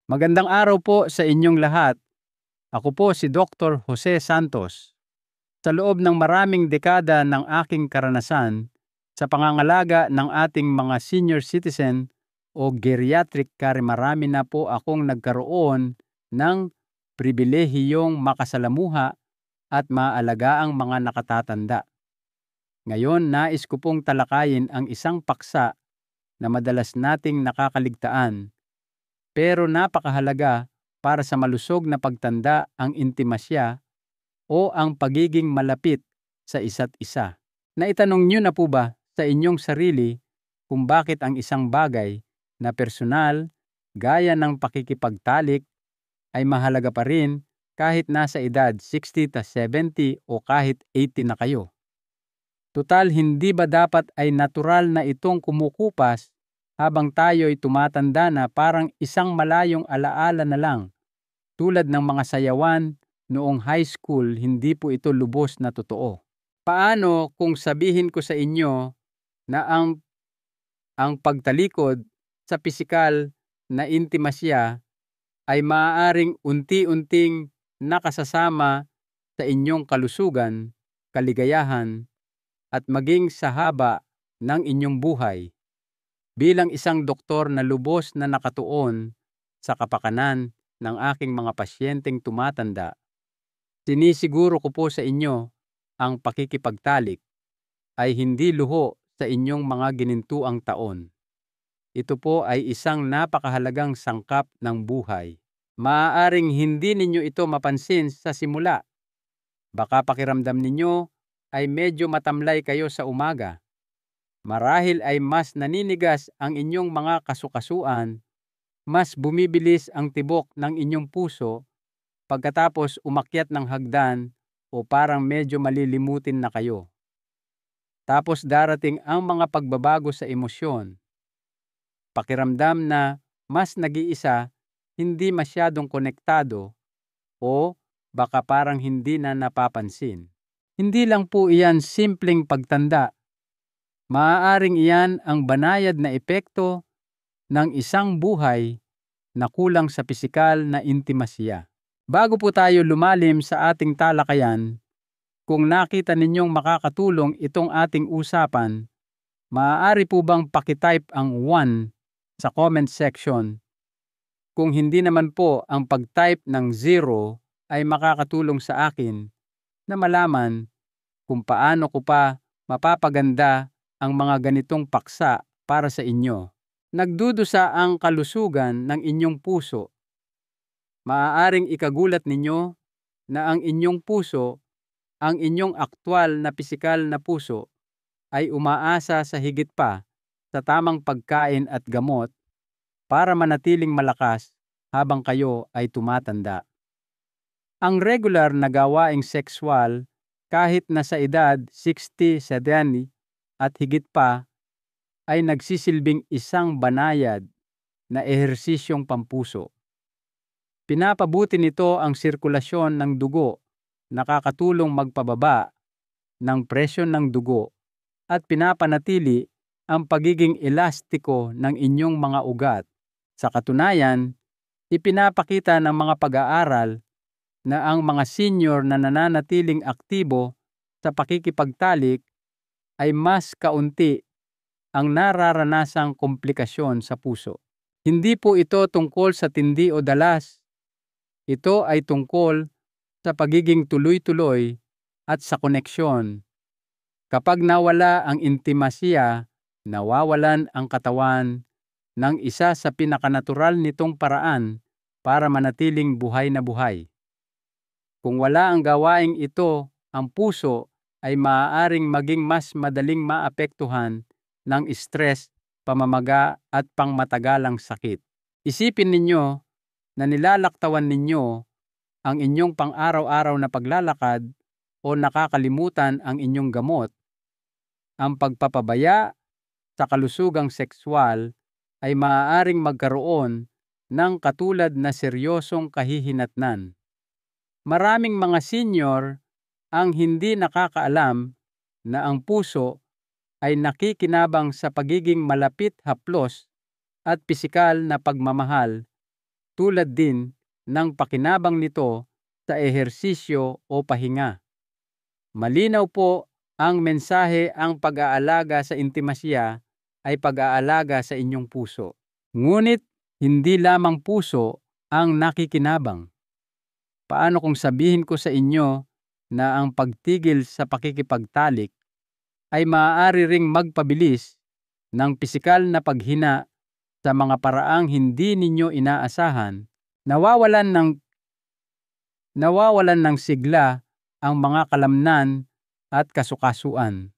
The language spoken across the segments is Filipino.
Magandang araw po sa inyong lahat. Ako po si Dr. Jose Santos. Sa loob ng maraming dekada ng aking karanasan sa pangangalaga ng ating mga senior citizen o geriatric care, marami na po akong nagkaroon ng pribilehiyong makasalamuha at maaalagaang mga nakatatanda. Ngayon, nais ko pong talakayin ang isang paksa na madalas nating nakakaligtaan pero napakahalaga para sa malusog na pagtanda, ang intimasya o ang pagiging malapit sa isa't isa. Naitanong niyo na po ba sa inyong sarili kung bakit ang isang bagay na personal gaya ng pakikipagtalik ay mahalaga pa rin kahit nasa edad 60 ta 70 o kahit 80 na kayo? Tutal, hindi ba dapat ay natural na itong kumukupas habang tayo'y tumatanda na, parang isang malayong alaala na lang? Tulad ng mga sayawan noong high school, hindi po ito lubos na totoo. Paano kung sabihin ko sa inyo na ang pagtalikod sa pisikal na intimasya ay maaaring unti-unting nakasasama sa inyong kalusugan, kaligayahan, at maging sa haba ng inyong buhay? Bilang isang doktor na lubos na nakatuon sa kapakanan ng aking mga pasyenteng tumatanda, sinisiguro ko po sa inyo ang pakikipagtalik ay hindi luho sa inyong mga ginintuang taon. Ito po ay isang napakahalagang sangkap ng buhay. Maaaring hindi ninyo ito mapansin sa simula. Baka pakiramdam ninyo ay medyo matamlay kayo sa umaga. Marahil ay mas naninigas ang inyong mga kasukasuan, mas bumibilis ang tibok ng inyong puso pagkatapos umakyat ng hagdan, o parang medyo malilimutin na kayo. Tapos darating ang mga pagbabago sa emosyon. Pakiramdam na mas nag-iisa, hindi masyadong konektado, o baka parang hindi na napapansin. Hindi lang po iyan simpleng pagtanda. Maaaring iyan ang banayad na epekto ng isang buhay na kulang sa pisikal na intimasya. Bago po tayo lumalim sa ating talakayan, kung nakita ninyong makakatulong itong ating usapan, maaari po bang pakitype ang 1 sa comment section? Kung hindi naman po, ang pag-type ng 0 ay makakatulong sa akin na malaman kung paano ko pa mapapaganda ang mga ganitong paksa para sa inyo. Nagdudusa ang kalusugan ng inyong puso. Maaaring ikagulat ninyo na ang inyong puso, ang inyong aktwal na pisikal na puso, ay umaasa sa higit pa sa tamang pagkain at gamot para manatiling malakas habang kayo ay tumatanda. Ang regular na gawaing sexual kahit na sa edad 60, 70 at higit pa ay nagsisilbing isang banayad na ehersisyong pampuso. Pinapabuti nito ang sirkulasyon ng dugo, nakakatulong magpababa ng presyon ng dugo, at pinapanatili ang pagiging elastiko ng inyong mga ugat. Sa katunayan, ipinapakita ng mga pag-aaral na ang mga senior na nananatiling aktibo sa pakikipagtalik ay mas kaunti ang nararanasang komplikasyon sa puso. Hindi po ito tungkol sa tindi o dalas. Ito ay tungkol sa pagiging tuloy-tuloy at sa koneksyon. Kapag nawala ang intimasya, nawawalan ang katawan ng isa sa pinakanatural nitong paraan para manatiling buhay na buhay. Kung wala ang gawaing ito, ang puso ay maaaring maging mas madaling maapektuhan ng stress, pamamaga at pangmatagalang sakit. Isipin ninyo na nilalaktawan ninyo ang inyong pang-araw-araw na paglalakad o nakakalimutan ang inyong gamot. Ang pagpapabaya sa kalusugang sexual ay maaaring magkaroon ng katulad na seryosong kahihinatnan. Maraming mga senior ang hindi nakakaalam na ang puso ay nakikinabang sa pagiging malapit, haplos at pisikal na pagmamahal tulad din ng pakinabang nito sa ehersisyo o pahinga. Malinaw po ang mensahe, ang pag-aalaga sa intimasya ay pag-aalaga sa inyong puso. Ngunit hindi lamang puso ang nakikinabang. Paano kung sabihin ko sa inyo na ang pagtigil sa pakikipagtalik ay maaari ring magpabilis ng pisikal na paghina sa mga paraang hindi ninyo inaasahan? Nawawalan ng sigla ang mga kalamnan at kasukasuan.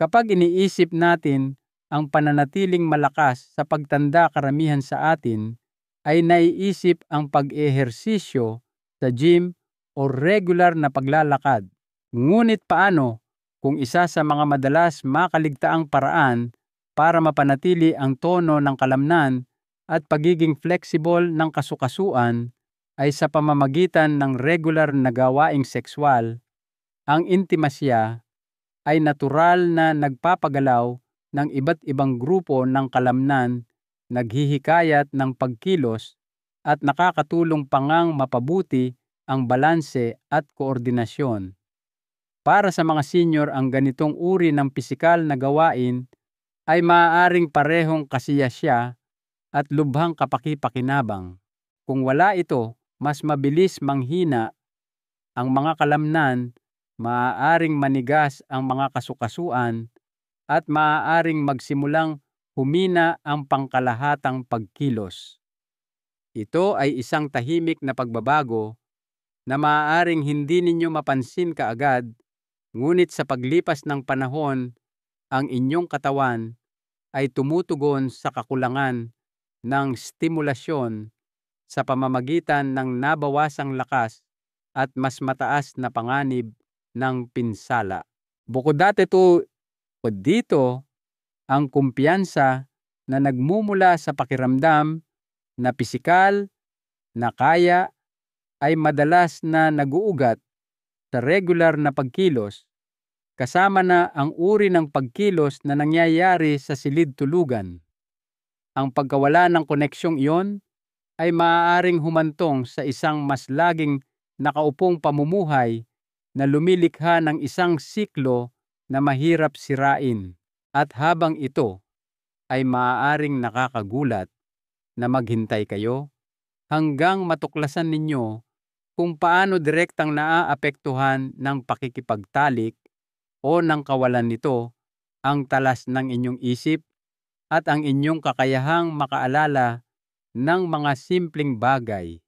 Kapag iniisip natin ang pananatiling malakas sa pagtanda, karamihan sa atin ay naiisip ang pag-ehersisyo sa gym o regular na paglalakad. Ngunit paano kung isa sa mga madalas makaligtaang paraan para mapanatili ang tono ng kalamnan at pagiging flexible ng kasukasuan ay sa pamamagitan ng regular na gawaing sexual? Ang intimasya ay natural na nagpapagalaw ng iba't ibang grupo ng kalamnan, naghihikayat ng pagkilos at nakakatulong pangang mapabuti ang balanse at koordinasyon. Para sa mga senior, ang ganitong uri ng pisikal na gawain ay maaaring parehong kasiyasya at lubhang kapaki-pakinabang. Kung wala ito, mas mabilis manghina ang mga kalamnan, maaaring manigas ang mga kasukasuan, at maaaring magsimulang humina ang pangkalahatang pagkilos. Ito ay isang tahimik na pagbabago na maaaring hindi ninyo mapansin kaagad, ngunit sa paglipas ng panahon, ang inyong katawan ay tumutugon sa kakulangan ng stimulasyon sa pamamagitan ng nabawasang lakas at mas mataas na panganib ng pinsala. Bukod dito, ang kumpiyansa na nagmumula sa pakiramdam na pisikal na kaya ay madalas na naguugat sa regular na pagkilos, kasama na ang uri ng pagkilos na nangyayari sa silid-tulugan. Ang pagkawala ng koneksyong iyon ay maaaring humantong sa isang mas laging nakaupong pamumuhay na lumilikha ng isang siklo na mahirap sirain. At habang ito ay maaaring nakakagulat na maghintay kayo hanggang matuklasan ninyo kung paano direktang naaapektuhan ng pakikipagtalik o ng kawalan nito ang talas ng inyong isip at ang inyong kakayahang makaalala ng mga simpleng bagay.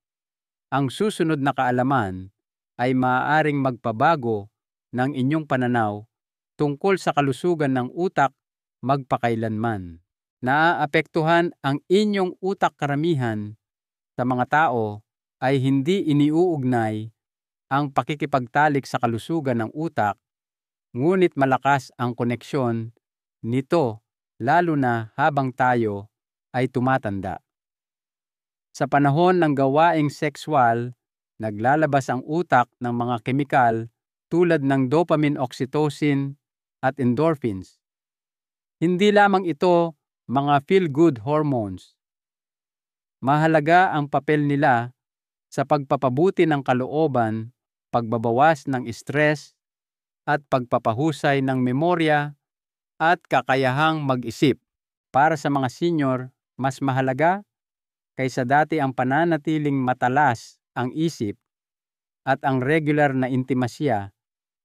Ang susunod na kaalaman ay maaaring magpabago ng inyong pananaw tungkol sa kalusugan ng utak magpakailanman. Naaapektuhan ang inyong utak. Karamihan sa mga tao ay hindi iniuugnay ang pakikipagtalik sa kalusugan ng utak, ngunit malakas ang koneksyon nito lalo na habang tayo ay tumatanda. Sa panahon ng gawaing sexual, naglalabas ang utak ng mga kemikal tulad ng dopamine, oxytocin at endorphins. Hindi lamang ito mga feel-good hormones. Mahalaga ang papel nila sa pagpapabuti ng kalooban, pagbabawas ng stress, at pagpapahusay ng memorya at kakayahang mag-isip. Para sa mga senior, mas mahalaga kaysa dati ang pananatiling matalas ang isip, at ang regular na intimasya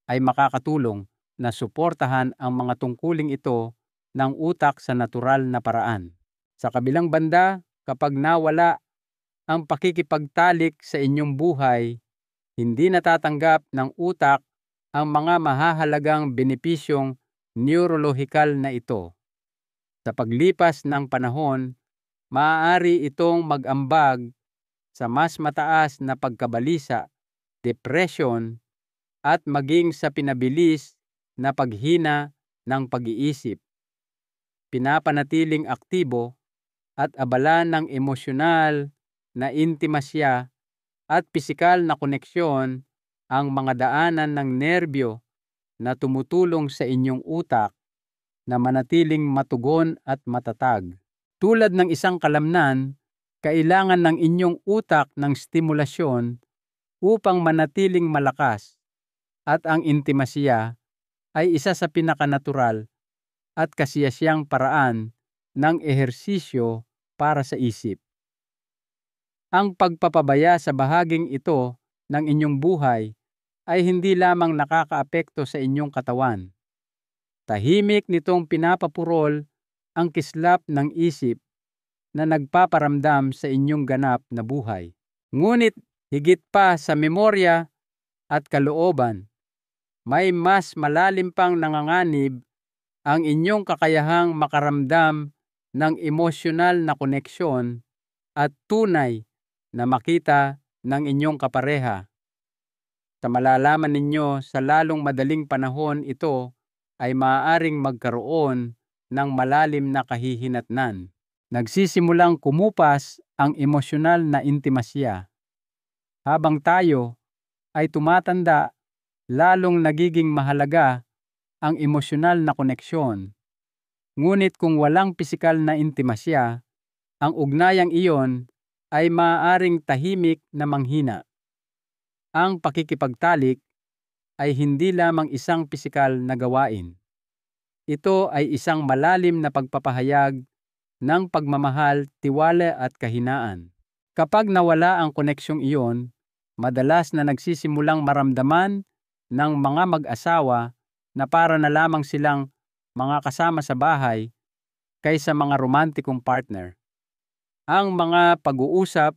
ay makakatulong na suportahan ang mga tungkuling ito ng utak sa natural na paraan. Sa kabilang banda, kapag nawala ang pakikipagtalik sa inyong buhay, hindi natatanggap ng utak ang mga mahahalagang benepisyong neurolohikal na ito. Sa paglipas ng panahon, maaari itong mag-ambag sa mas mataas na pagkabalisa, depresyon, at maging sa pinabilis na paghina ng pag-iisip, pinapanatiling aktibo at abala ng emosyonal na intimasya at pisikal na koneksyon ang mga daanan ng nerbyo na tumutulong sa inyong utak na manatiling matugon at matatag. Tulad ng isang kalamnan, Kailangan ng inyong utak ng stimulasyon upang manatiling malakas, at ang intimasya ay isa sa pinakanatural at kasiyasiyang paraan ng ehersisyo para sa isip. Ang pagpapabaya sa bahaging ito ng inyong buhay ay hindi lamang nakakaapekto sa inyong katawan. Tahimik nitong pinapapurol ang kislap ng isip na nagpaparamdam sa inyong ganap na buhay. Ngunit higit pa sa memorya at kalooban, may mas malalim pang nanganganib ang inyong kakayahang makaramdam ng emosyonal na koneksyon at tunay na makita ng inyong kapareha. Sa malalaman ninyo sa lalong madaling panahon, ito ay maaaring magkaroon ng malalim na kahihinatnan. Nagsisimulang kumupas ang emosyonal na intimasya. Habang tayo ay tumatanda, lalong nagiging mahalaga ang emosyonal na koneksyon. Ngunit kung walang pisikal na intimasya, ang ugnayang iyon ay maaaring tahimik na manghina. Ang pakikipagtalik ay hindi lamang isang pisikal na gawain. Ito ay isang malalim na pagpapahayag ng pagmamahal, tiwala at kahinaan. Kapag nawala ang koneksyong iyon, madalas na nagsisimulang maramdaman ng mga mag-asawa na para na lamang silang mga kasama sa bahay kaysa mga romantikong partner. Ang mga pag-uusap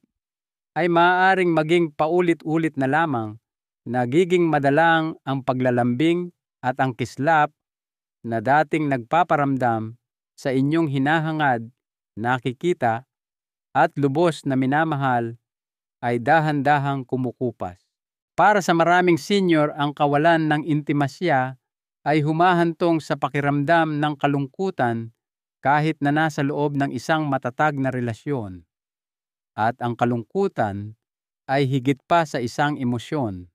ay maaaring maging paulit-ulit na lamang, nagiging madalang ang paglalambing at ang kislap na dating nagpaparamdam sa inyong hinahangad, nakikita at lubos na minamahal ay dahan-dahang kumukupas. Para sa maraming senior, ang kawalan ng intimasya ay humahantong sa pakiramdam ng kalungkutan kahit na nasa loob ng isang matatag na relasyon. At ang kalungkutan ay higit pa sa isang emosyon.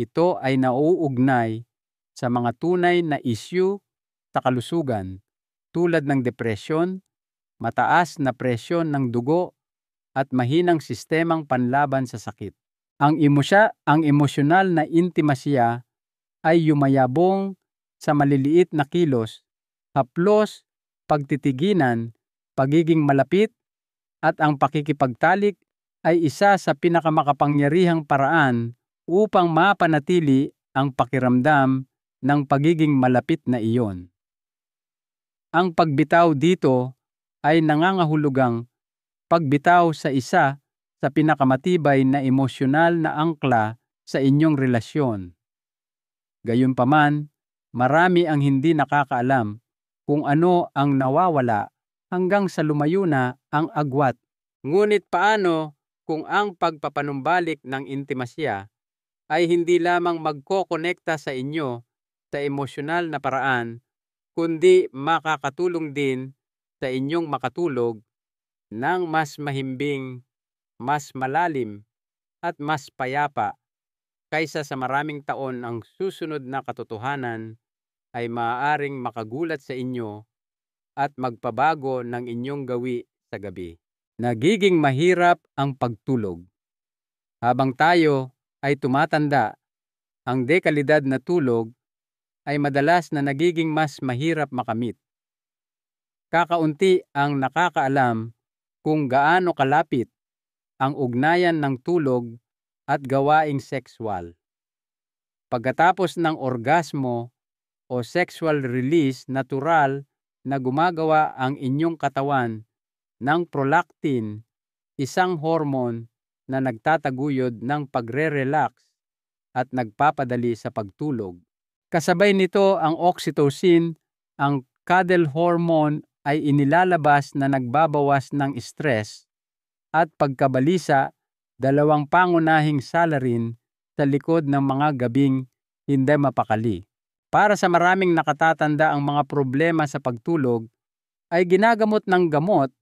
Ito ay nauugnay sa mga tunay na isyu sa kalusugan tulad ng depresyon, mataas na presyon ng dugo at mahinang sistemang panlaban sa sakit. Ang emosyonal na intimasya ay yumayabong sa maliliit na kilos, haplos, pagtitiginan, pagiging malapit, at ang pakikipagtalik ay isa sa pinakamakapangyarihang paraan upang mapanatili ang pakiramdam ng pagiging malapit na iyon. Ang pagbitaw dito ay nangangahulugang pagbitaw sa isa sa pinakamatibay na emosyonal na angkla sa inyong relasyon. Gayunpaman, marami ang hindi nakakaalam kung ano ang nawawala hanggang sa lumayo na ang agwat. Ngunit paano kung ang pagpapanumbalik ng intimasya ay hindi lamang magkokonekta sa inyo sa emosyonal na paraan, kundi makakatulong din sa inyong makatulog ng mas mahimbing, mas malalim, at mas payapa kaysa sa maraming taon. Ang susunod na katotohanan ay maaaring makagulat sa inyo at magpabago ng inyong gawi sa gabi. Nagiging mahirap ang pagtulog. Habang tayo ay tumatanda, ang dekalidad na tulog ay madalas na nagiging mas mahirap makamit. Kakaunti ang nakakaalam kung gaano kalapit ang ugnayan ng tulog at gawaing sexual. Pagkatapos ng orgasmo o sexual release, natural na gumagawa ang inyong katawan ng prolactin, isang hormone na nagtataguyod ng pagre-relax at nagpapadali sa pagtulog. Kasabay nito ang oxytocin, ang cuddle hormone ay inilalabas na nagbabawas ng stress at pagkabalisa, dalawang pangunahing salarin sa likod ng mga gabing hindi mapakali. Para sa maraming nakatatanda, ang mga problema sa pagtulog ay ginagamot ng gamot,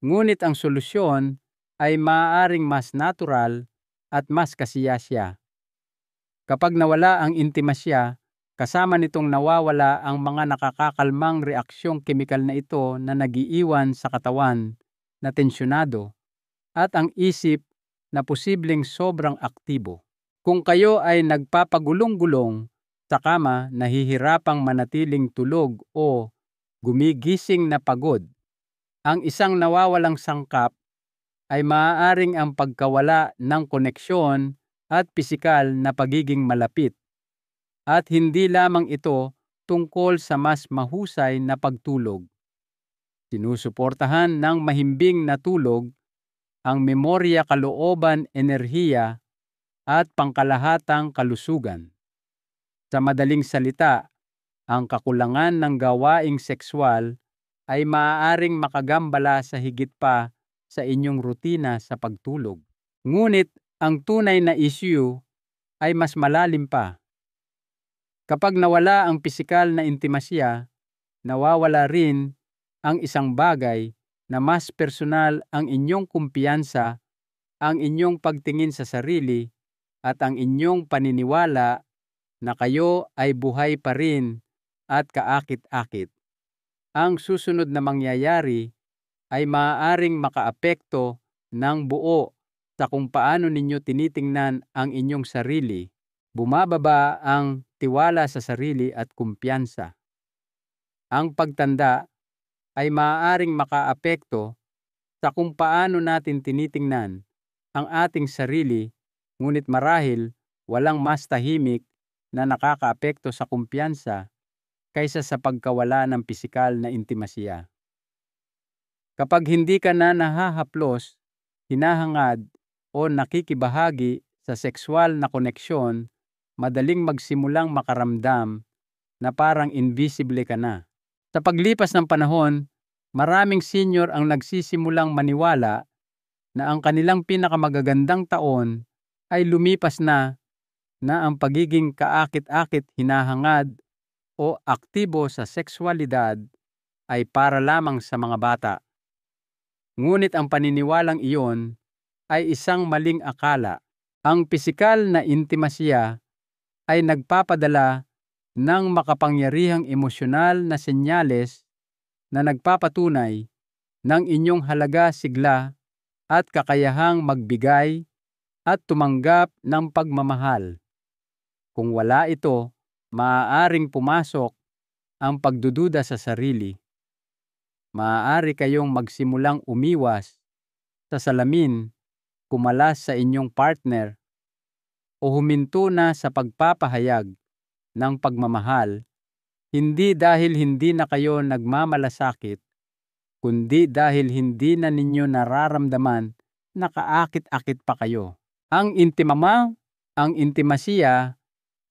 ngunit ang solusyon ay maaaring mas natural at mas kasiyasya. Kapag nawala ang intimasya, kasama nitong nawawala ang mga nakakakalmang reaksyong kemikal na ito na nagiiwan sa katawan na tensyonado at ang isip na posibleng sobrang aktibo. Kung kayo ay nagpapagulong-gulong sa kama, nahihirapang manatiling tulog o gumigising na pagod, ang isang nawawalang sangkap ay maaaring ang pagkawala ng koneksyon at pisikal na pagiging malapit. At hindi lamang ito tungkol sa mas mahusay na pagtulog. Sinusuportahan ng mahimbing na tulog ang memorya, kalooban, enerhiya at pangkalahatang kalusugan. Sa madaling salita, ang kakulangan ng gawaing sexual ay maaaring makagambala sa higit pa sa inyong rutina sa pagtulog. Ngunit ang tunay na issue ay mas malalim pa. Kapag nawala ang pisikal na intimasya, nawawala rin ang isang bagay na mas personal, ang inyong kumpiyansa, ang inyong pagtingin sa sarili, at ang inyong paniniwala na kayo ay buhay pa rin at kaakit-akit. Ang susunod na mangyayari ay maaaring makaapekto ng buo sa kung paano ninyo tinitingnan ang inyong sarili. Bumababa ang tiwala sa sarili at kumpiyansa. Ang pagtanda ay maaaring makaapekto sa kung paano natin tinitingnan ang ating sarili, ngunit marahil walang mas tahimik na nakakaapekto sa kumpiyansa kaysa sa pagkawala ng pisikal na intimasya. Kapag hindi ka na nahahaplos, hinahangad o nakikibahagi sa sexual na koneksyon, madaling magsimulang makaramdam na parang invisible ka na. Sa paglipas ng panahon, maraming senior ang nagsisimulang maniwala na ang kanilang pinakamagagandang taon ay lumipas na ang pagiging kaakit-akit, hinahangad o aktibo sa sexualidad ay para lamang sa mga bata. Ngunit ang paniniwalang iyon ay isang maling akala. Ang pisikal na intimasya ay nagpapadala ng makapangyarihang emosyonal na senyales na nagpapatunay ng inyong halaga, sigla at kakayahang magbigay at tumanggap ng pagmamahal. Kung wala ito, maaaring pumasok ang pagdududa sa sarili. Maaari kayong magsimulang umiwas sa salamin, kumalas sa inyong partner, o huminto na sa pagpapahayag ng pagmamahal, hindi dahil hindi na kayo nagmamalasakit, kundi dahil hindi na ninyo nararamdaman na kaakit-akit pa kayo. Ang intimasya,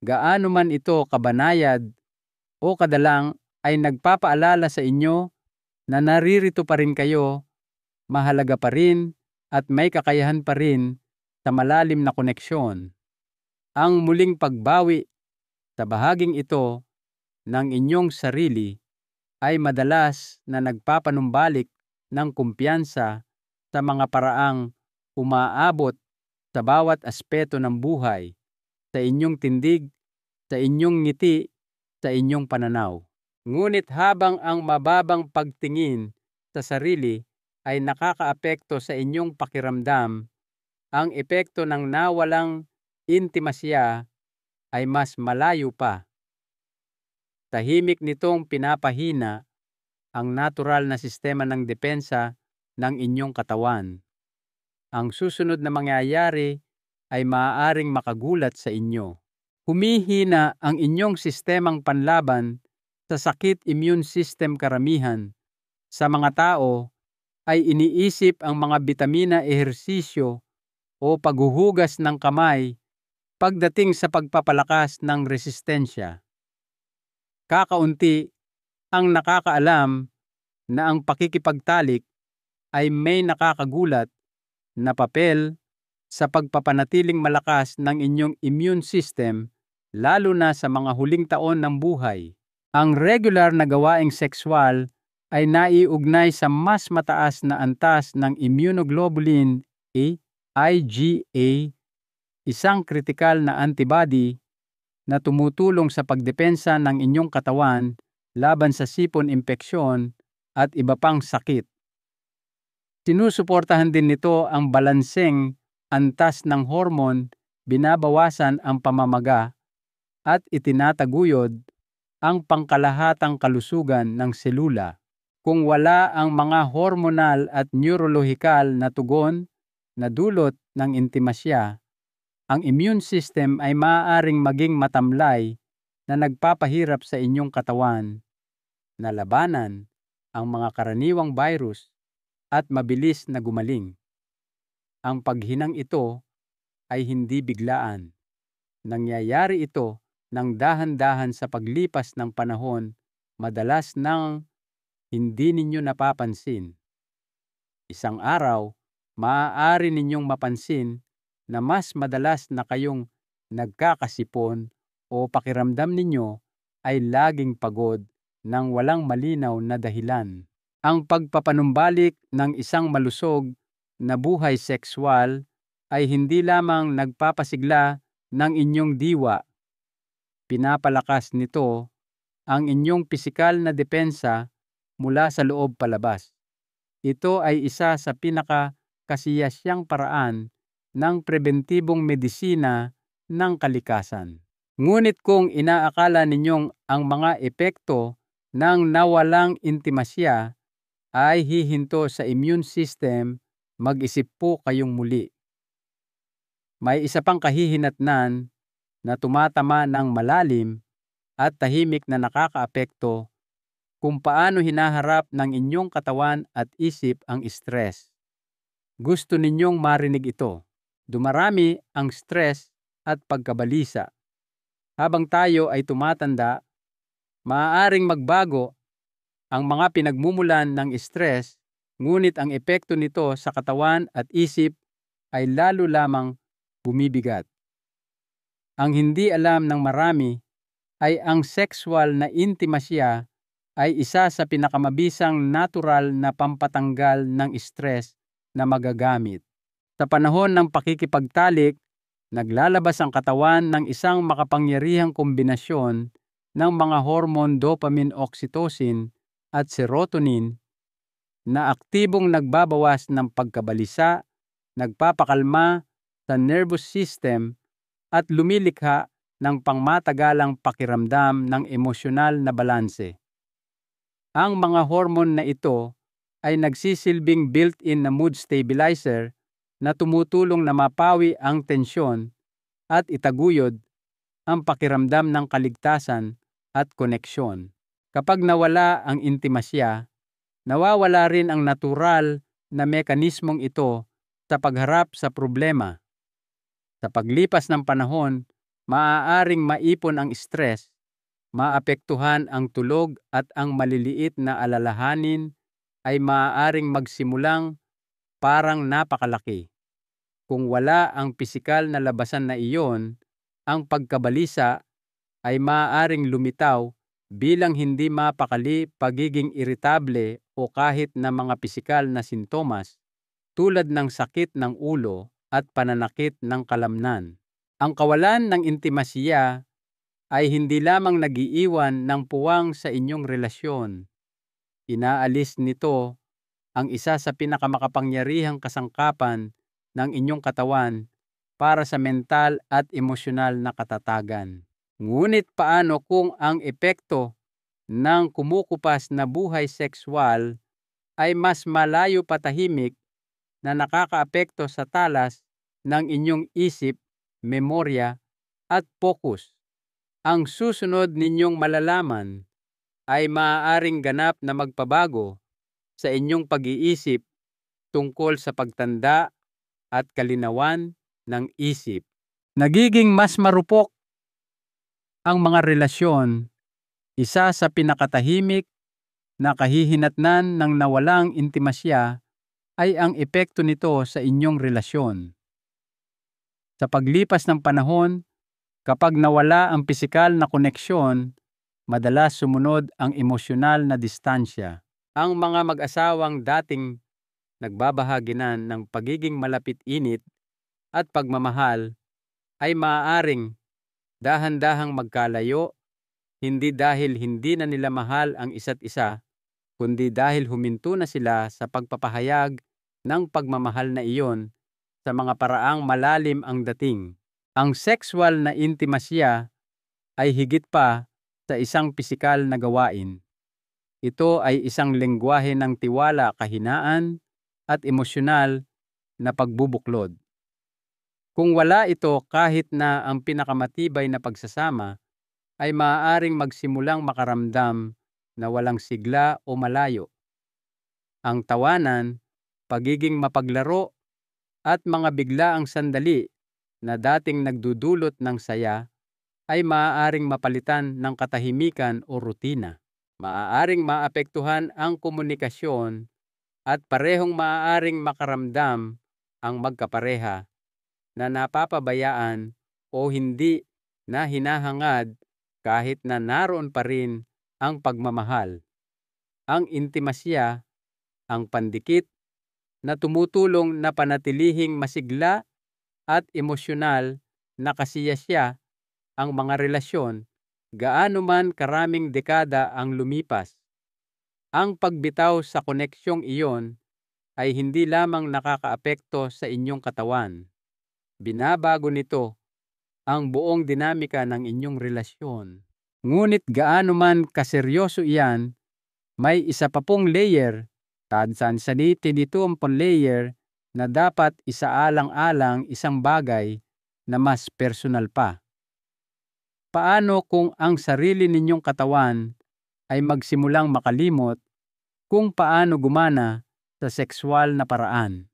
gaano man ito kabanayad o kadalang, ay nagpapaalala sa inyo na naririto pa rin kayo, mahalaga pa rin, at may kakayahan pa rin sa malalim na koneksyon. Ang muling pagbawi sa bahaging ito ng inyong sarili ay madalas na nagpapanumbalik ng kumpiyansa sa mga paraang umaabot sa bawat aspeto ng buhay, sa inyong tindig, sa inyong ngiti, sa inyong pananaw. Ngunit habang ang mababang pagtingin sa sarili ay nakakaapekto sa inyong pakiramdam, ang epekto ng nawalang intimasya ay mas malayo pa. Tahimik nitong pinapahina ang natural na sistema ng depensa ng inyong katawan. Ang susunod na mangyayari ay maaaring makagulat sa inyo. Humihina ang inyong sistemang panlaban sa sakit. Immune system karamihan sa mga tao ay iniisip ang mga bitamina, ehersisyo o paghuhugas ng kamay pagdating sa pagpapalakas ng resistensya. Kakaunti ang nakakaalam na ang pakikipagtalik ay may nakakagulat na papel sa pagpapanatiling malakas ng inyong immune system, lalo na sa mga huling taon ng buhay. Ang regular na gawaing sexual ay naiugnay sa mas mataas na antas ng immunoglobulin A, IgA, isang kritikal na antibody na tumutulong sa pagdepensa ng inyong katawan laban sa sipon, impeksyon at iba pang sakit. Sinusuportahan din nito ang balanseng antas ng hormone, binabawasan ang pamamaga at itinataguyod ang pangkalahatang kalusugan ng selula. Kung wala ang mga hormonal at neurolohikal na tugon na dulot ng intimasya, ang immune system ay maaaring maging matamlay na nagpapahirap sa inyong katawan na labanan ang mga karaniwang virus at mabilis na gumaling. Ang paghinang ito ay hindi biglaan. Nangyayari ito ng dahan-dahan sa paglipas ng panahon, madalas nang hindi ninyo napapansin. Isang araw, maaari ninyong mapansin na mas madalas na kayong nagkakasipon o pakiramdam ninyo ay laging pagod nang walang malinaw na dahilan. Ang pagpapanumbalik ng isang malusog na buhay sexual ay hindi lamang nagpapasigla ng inyong diwa. Pinapalakas nito ang inyong pisikal na depensa mula sa loob palabas. Ito ay isa sa pinakakasiyasyang paraan ng preventibong medisina ng kalikasan. Ngunit kung inaakala ninyong ang mga epekto ng nawalang intimasya ay hihinto sa immune system, mag-isip po kayong muli. May isa pang kahihinatnan na tumatama ng malalim at tahimik na nakakaapekto kung paano hinaharap ng inyong katawan at isip ang stress. Gusto ninyong marinig ito. Dumarami ang stress at pagkabalisa. Habang tayo ay tumatanda, maaaring magbago ang mga pinagmumulan ng stress, ngunit ang epekto nito sa katawan at isip ay lalo lamang bumibigat. Ang hindi alam ng marami ay ang sexual na intimasya ay isa sa pinakamabisang natural na pampatanggal ng stress na magagamit. Sa panahon ng pakikipagtalik, naglalabas ang katawan ng isang makapangyarihang kombinasyon ng mga hormone dopamine, oxytocin at serotonin na aktibong nagbabawas ng pagkabalisa, nagpapakalma sa nervous system at lumilikha ng pangmatagalang pakiramdam ng emosyonal na balanse. Ang mga hormone na ito ay nagsisilbing built-in na mood stabilizer na tumutulong na mapawi ang tensyon at itaguyod ang pakiramdam ng kaligtasan at koneksyon. Kapag nawala ang intimasya, nawawala rin ang natural na mekanismong ito sa pagharap sa problema. Sa paglipas ng panahon, maaaring maipon ang stress, maapektuhan ang tulog at ang maliliit na alalahanin ay maaaring magsimulang parang napakalaki. Kung wala ang pisikal na labasan na iyon, ang pagkabalisa ay maaaring lumitaw bilang hindi mapakali, pagiging iritable o kahit na mga pisikal na sintomas tulad ng sakit ng ulo at pananakit ng kalamnan. Ang kawalan ng intimasya ay hindi lamang nagiiwan ng puwang sa inyong relasyon. Inaalis nito ang isa sa pinakamakapangyarihang kasangkapan ng inyong katawan para sa mental at emosyonal na katatagan. Ngunit paano kung ang epekto ng kumukupas na buhay sexual ay mas malayo patahimik na nakakaapekto sa talas ng inyong isip, memorya at focus? Ang susunod ninyong malalaman ay maaaring ganap na magpabago sa inyong pag-iisip tungkol sa pagtanda at kalinawan ng isip. Nagiging mas marupok ang mga relasyon, isa sa pinakatahimik na kahihinatnan ng nawalang intimasya ay ang epekto nito sa inyong relasyon. Sa paglipas ng panahon, kapag nawala ang pisikal na koneksyon, madalas sumunod ang emosyonal na distansya. Ang mga mag-asawang dating nagbabahaginan ng pagiging malapit-init at pagmamahal ay maaaring dahan-dahang magkalayo, hindi dahil hindi na nila mahal ang isa't isa, kundi dahil huminto na sila sa pagpapahayag ng pagmamahal na iyon sa mga paraang malalim ang dating. Ang sexual na intimasya ay higit pa sa isang pisikal na gawain. Ito ay isang lengguwahe ng tiwala, kahinaan, at emosyonal na pagbubuklod. Kung wala ito, kahit na ang pinakamatibay na pagsasama ay maaaring magsimulang makaramdam na walang sigla o malayo. Ang tawanan, pagiging mapaglaro, at mga biglaang sandali na dating nagdudulot ng saya ay maaaring mapalitan ng katahimikan o rutina. Maaaring maapektuhan ang komunikasyon at parehong maaaring makaramdam ang magkapareha na napapabayaan o hindi na hinahangad kahit na naroon pa rin ang pagmamahal. Ang intimasya, ang pandikit na tumutulong na panatilihing masigla at emosyonal na kasiyasya ang mga relasyon gaano man karaming dekada ang lumipas. Ang pagbitaw sa koneksyong iyon ay hindi lamang nakakaapekto sa inyong katawan. Binabago nito ang buong dinamika ng inyong relasyon. Ngunit gaano man kaseryoso iyan, may isa pa pong layer, tansan-saniti nitong layer na dapat isaalang-alang isang bagay na mas personal pa. Paano kung ang sarili ninyong katawan ay magsimulang makalimot kung paano gumana sa sexual na paraan?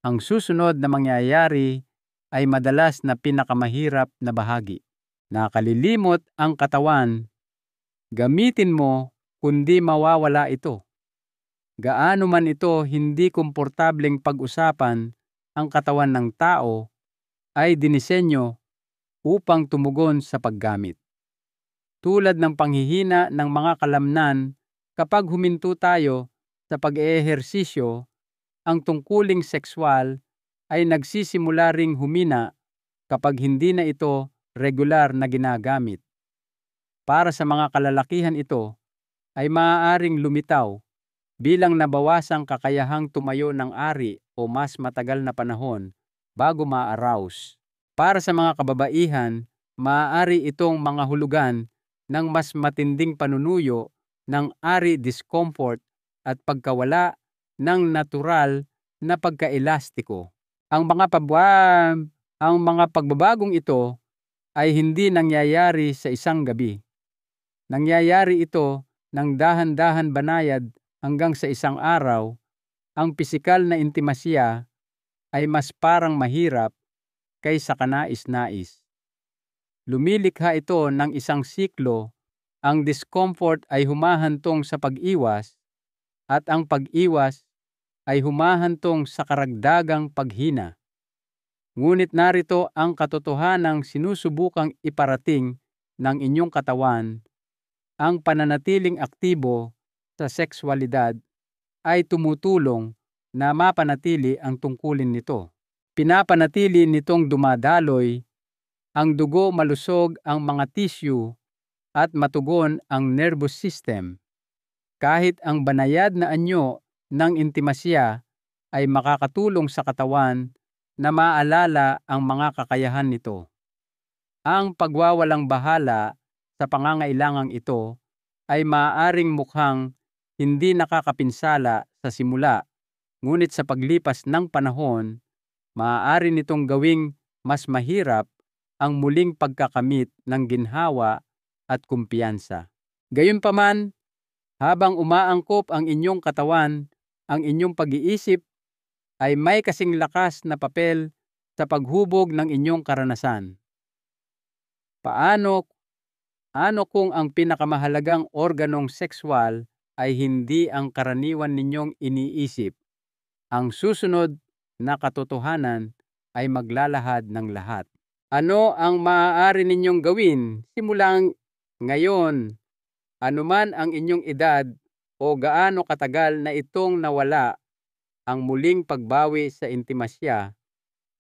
Ang susunod na mangyayari ay madalas na pinakamahirap na bahagi. Nakalilimot ang katawan, gamitin mo kundi mawawala ito. Gaano man ito hindi komportableng pag-usapan, ang katawan ng tao ay dinisenyo upang tumugon sa paggamit. Tulad ng panghihina ng mga kalamnan, kapag huminto tayo sa pag-eehersisyo, ang tungkuling sexual ay nagsisimula ring humina kapag hindi na ito regular na ginagamit. Para sa mga kalalakihan ito ay maaaring lumitaw bilang nabawasang kakayahang tumayo ng ari o mas matagal na panahon bago ma-arouse. Para sa mga kababaihan, maaari itong mga hulugan ng mas matinding panunuyo ng ari, discomfort at pagkawala ng natural na pagkaelastiko. Ang mga pagbabagong ito ay hindi nangyayari sa isang gabi. Nangyayari ito ng dahan-dahan banayad hanggang sa isang araw. Ang pisikal na intimasya ay mas parang mahirap kaysa kanais-nais. Lumilikha ito ng isang siklo. Ang discomfort ay humahantong sa pag-iwas at ang pag-iwas ay humahantong sa karagdagang paghina. Ngunit narito ang katotohanang sinusubukang iparating ng inyong katawan: ang pananatiling aktibo sa sexualidad ay tumutulong na mapanatili ang tungkulin nito. Pinapanatili nitong dumadaloy ang dugo, malusog ang mga tissue at matugon ang nervous system. Kahit ang banayad na anyo ng intimasya ay makakatulong sa katawan na maalala ang mga kakayahan nito. Ang pagwawalang bahala sa pangangailangang ito ay maaaring mukhang hindi nakakapinsala sa simula, ngunit sa paglipas ng panahon, maaari nitong gawing mas mahirap ang muling pagkakamit ng ginhawa at kumpiyansa. Gayunpaman, habang umaangkop ang inyong katawan, ang inyong pag-iisip ay may kasing lakas na papel sa paghubog ng inyong karanasan. Paano kung ang pinakamahalagang organong sexual ay hindi ang karaniwan ninyong iniisip? Ang susunod na katotohanan ay maglalahad ng lahat. Ano ang maaari ninyong gawin simulang ngayon? Anuman ang inyong edad o gaano katagal na itong nawala, ang muling pagbawi sa intimasya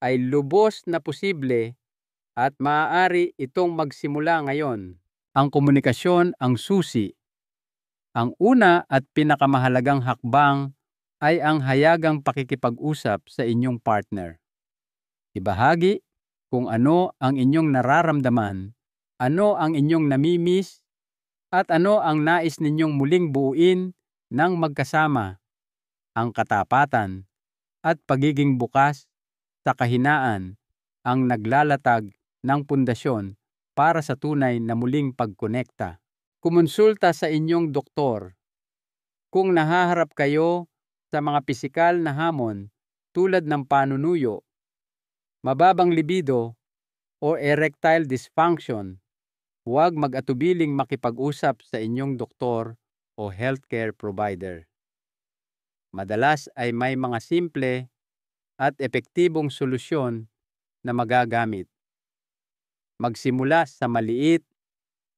ay lubos na posible at maaari itong magsimula ngayon. Ang komunikasyon ang susi. Ang una at pinakamahalagang hakbang ay ang hayagang pakikipag-usap sa inyong partner. Ibahagi kung ano ang inyong nararamdaman, ano ang inyong namimiss, at ano ang nais ninyong muling buuin ng magkasama. Ang katapatan at pagiging bukas sa kahinaan ang naglalatag ng pundasyon para sa tunay na muling pagkonekta. Kumonsulta sa inyong doktor kung nahaharap kayo sa mga pisikal na hamon tulad ng panunuyo, mababang libido, o erectile dysfunction. Huwag mag-atubiling makipag-usap sa inyong doktor o healthcare provider. Madalas ay may mga simple at epektibong solusyon na magagamit. Magsimula sa maliit,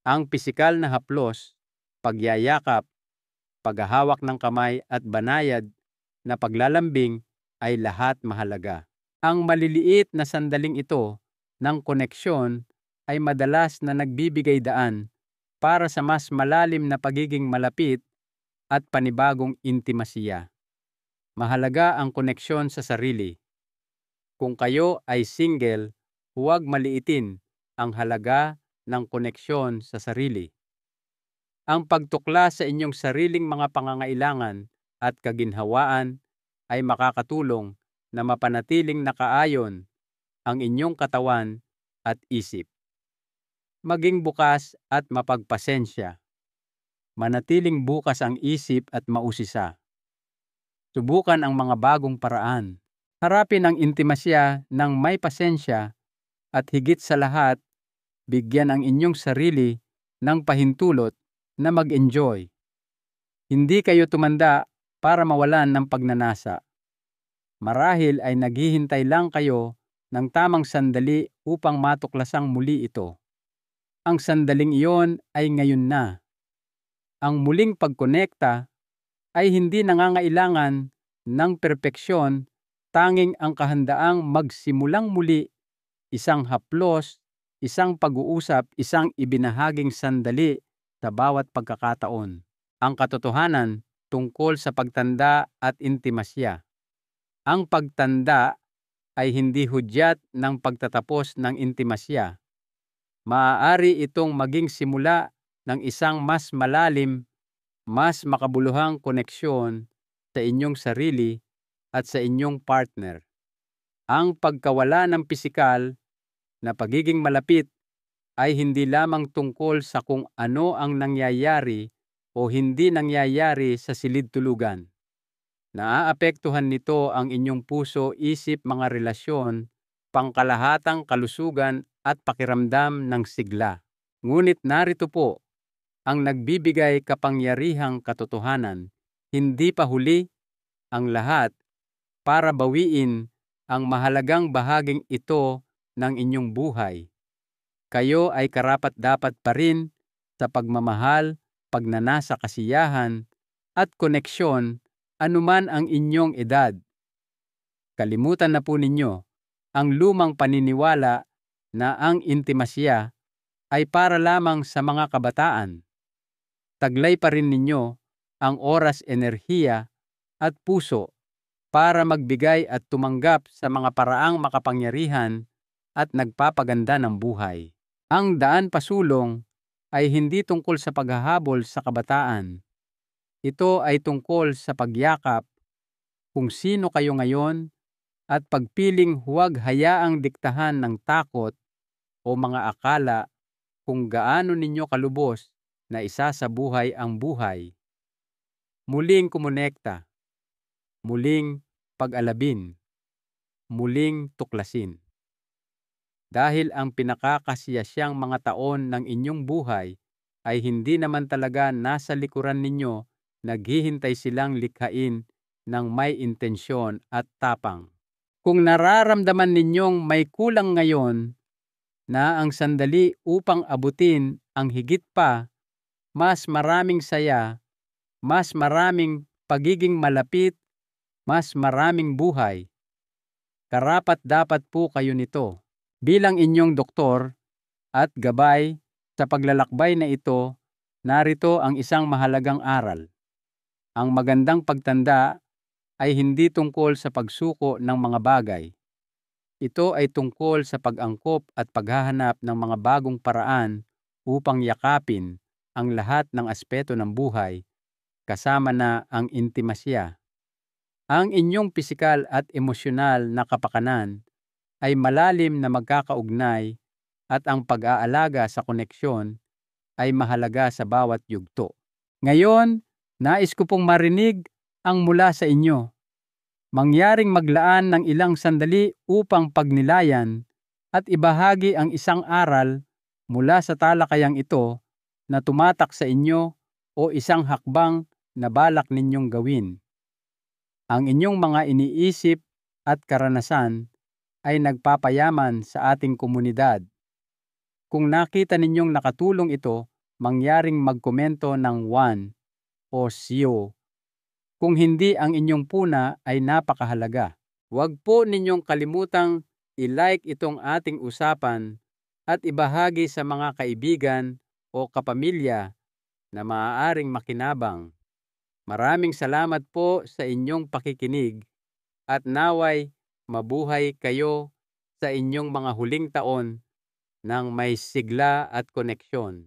ang pisikal na haplos, pagyayakap, paghahawak ng kamay at banayad na paglalambing ay lahat mahalaga. Ang maliliit na sandaling ito ng koneksyon ay madalas na nagbibigay daan para sa mas malalim na pagiging malapit at panibagong intimasiya. Mahalaga ang koneksyon sa sarili. Kung kayo ay single, huwag maliitin ang halaga ng koneksyon sa sarili. Ang pagtukla sa inyong sariling mga pangangailangan at kaginhawaan ay makakatulong na mapanatiling nakaayon ang inyong katawan at isip. Maging bukas at mapagpasensya. Manatiling bukas ang isip at mausisa. Subukan ang mga bagong paraan. Harapin ang intimasya ng may pasensya at higit sa lahat, bigyan ang inyong sarili ng pahintulot na mag-enjoy. Hindi kayo tumanda para mawalan ng pagnanasa. Marahil ay naghihintay lang kayo ng tamang sandali upang matuklasang muli ito. Ang sandaling iyon ay ngayon na. Ang muling pagkonekta ay hindi nangangailangan ng perpeksyon, tanging ang kahandaang magsimulang muli, isang haplos, isang pag-uusap, isang ibinahaging sandali sa bawat pagkakataon. Ang katotohanan tungkol sa pagtanda at intimasya. Ang pagtanda ay hindi hudyat ng pagtatapos ng intimasya. Maaari itong maging simula ng isang mas malalim, mas makabuluhang koneksyon sa inyong sarili at sa inyong partner. Ang pagkawala ng pisikal na pagiging malapit ay hindi lamang tungkol sa kung ano ang nangyayari o hindi nangyayari sa silid-tulugan. Naaapektuhan nito ang inyong puso, isip, mga relasyon, pangkalahatang kalusugan at pakiramdam ng sigla. Ngunit narito po ang nagbibigay kapangyarihang katotohanan, hindi pa huli ang lahat para bawiin ang mahalagang bahaging ito ng inyong buhay. Kayo ay karapat-dapat pa rin sa pagmamahal, pagnanasa, kasiyahan, at koneksyon anuman ang inyong edad. Kalimutan na po ninyo ang lumang paniniwala na ang intimasya ay para lamang sa mga kabataan. Taglay pa rin ninyo ang oras, enerhiya, at puso para magbigay at tumanggap sa mga paraang makapangyarihan at nagpapaganda ng buhay. Ang daan pasulong ay hindi tungkol sa paghahabol sa kabataan. Ito ay tungkol sa pagyakap kung sino kayo ngayon at pagpiling huwag hayaang diktahan ng takot o mga akala kung gaano ninyo kalubos na isasabuhay ang buhay. Muling kumonekta, muling pag-alabin, muling tuklasin. Dahil ang pinakakasiyasyang mga taon ng inyong buhay ay hindi naman talaga nasa likuran ninyo, naghihintay silang likhain ng may intensyon at tapang. Kung nararamdaman ninyong may kulang ngayon na ang sandali upang abutin ang higit pa, mas maraming saya, mas maraming pagiging malapit, mas maraming buhay, karapat-dapat po kayo nito. Bilang inyong doktor at gabay sa paglalakbay na ito, narito ang isang mahalagang aral. Ang magandang pagtanda ay hindi tungkol sa pagsuko ng mga bagay. Ito ay tungkol sa pag-angkop at paghahanap ng mga bagong paraan upang yakapin ang lahat ng aspeto ng buhay, kasama na ang intimasya. Ang inyong pisikal at emosyonal na kapakanan ay malalim na magkakaugnay at ang pag-aalaga sa koneksyon ay mahalaga sa bawat yugto. Ngayon, nais ko pong marinig ang mula sa inyo. Mangyaring maglaan ng ilang sandali upang pagnilayan at ibahagi ang isang aral mula sa talakayang ito na tumatak sa inyo o isang hakbang na balak ninyong gawin. Ang inyong mga iniisip at karanasan ay nagpapayaman sa ating komunidad. Kung nakita ninyong nakatulong ito, mangyaring magkomento ng 1 o 0. Kung hindi, ang inyong puna ay napakahalaga. Huwag po ninyong kalimutang i-like itong ating usapan at ibahagi sa mga kaibigan o kapamilya na maaaring makinabang. Maraming salamat po sa inyong pakikinig at naway mabuhay kayo sa inyong mga huling taon ng may sigla at koneksyon.